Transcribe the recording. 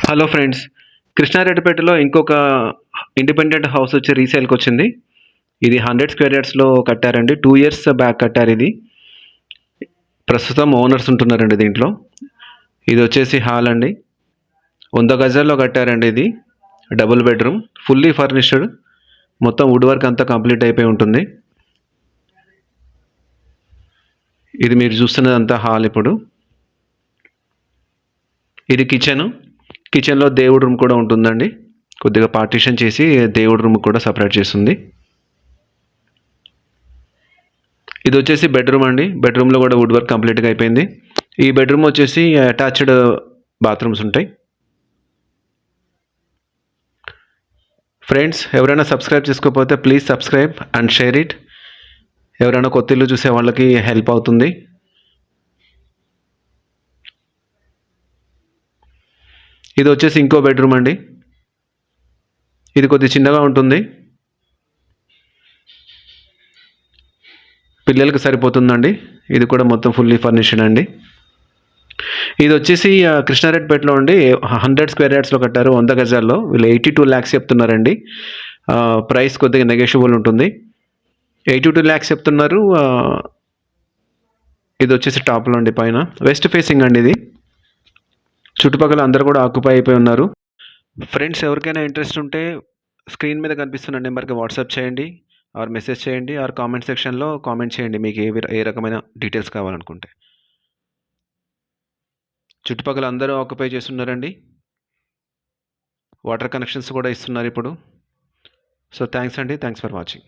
Hello friends, కృష్ణారెడ్డిపేటలో ఇంకొక independent house వచ్చి రీసేల్కి వచ్చింది. ఇది 100 స్క్వేర్ యార్డ్స్లో కట్టారండి. 2 ఇయర్స్ బ్యాక్ కట్టారు. ఇది ప్రస్తుతం ఓనర్స్ ఉంటున్నారండి దీంట్లో. ఇది వచ్చేసి హాల్ అండి. 100 గజాల్లో కట్టారండి. ఇది డబుల్ బెడ్రూమ్, ఫుల్లీ ఫర్నిష్డ్, మొత్తం వుడ్ వర్క్ అంతా కంప్లీట్ అయిపోయి ఉంటుంది. ఇది మీరు చూస్తున్నదంతా హాల్. ఇప్పుడు ఇది కిచెన్లో దేవుడి రూమ్ కూడా ఉంటుందండి. కొద్దిగా పార్టీషన్ చేసి దేవుడి రూమ్ కూడా సపరేట్ చేస్తుంది. ఇది వచ్చేసి బెడ్రూమ్ అండి. బెడ్రూమ్లో కూడా వుడ్ వర్క్ కంప్లీట్గా అయిపోయింది. ఈ బెడ్రూమ్ వచ్చేసి అటాచ్డ్ బాత్రూమ్స్ ఉంటాయి. ఫ్రెండ్స్, ఎవరైనా సబ్స్క్రైబ్ చేసుకోకపోతే please subscribe and share it. ఎవరైనా కొత్త ఇల్లు చూసే వాళ్ళకి హెల్ప్ అవుతుంది. ఇది వచ్చేసి ఇంకో బెడ్రూమ్ అండి. ఇది కొద్దిగా చిన్నగా ఉంటుంది, పిల్లలకి సరిపోతుందండి. ఇది కూడా మొత్తం ఫుల్లీ ఫర్నిష్డ్ అండి. ఇది వచ్చేసి కృష్ణారెడ్డిపేటలో అండి. 100 స్క్వేర్ యార్డ్స్లో కట్టారు, 100 గజాల్లో. వీళ్ళు 82 lakhs చెప్తున్నారండి. ప్రైస్ కొద్దిగా నెగోషియబుల్ ఉంటుంది. 82 lakhs చెప్తున్నారు. ఇది వచ్చేసి టాప్లో అండి, పైన వెస్ట్ ఫేసింగ్ అండి. ఇది చుట్టుపక్కల అందరూ కూడా ఆక్యుపై అయిపోయి ఉన్నారు. ఫ్రెండ్స్, ఎవరికైనా ఇంట్రెస్ట్ ఉంటే స్క్రీన్ మీద కనిపిస్తున్న నెంబర్కి వాట్సాప్ చేయండి, ఆర్ మెసేజ్ చేయండి, ఆర్ కామెంట్ సెక్షన్లో కామెంట్ చేయండి మీకు ఏ రకమైన డీటెయిల్స్ కావాలనుకుంటే. చుట్టుపక్కల అందరూ ఆక్యుపై చేస్తున్నారండి. వాటర్ కనెక్షన్స్ కూడా ఇస్తున్నారు ఇప్పుడు. సో థ్యాంక్స్ అండి. Thanks for watching.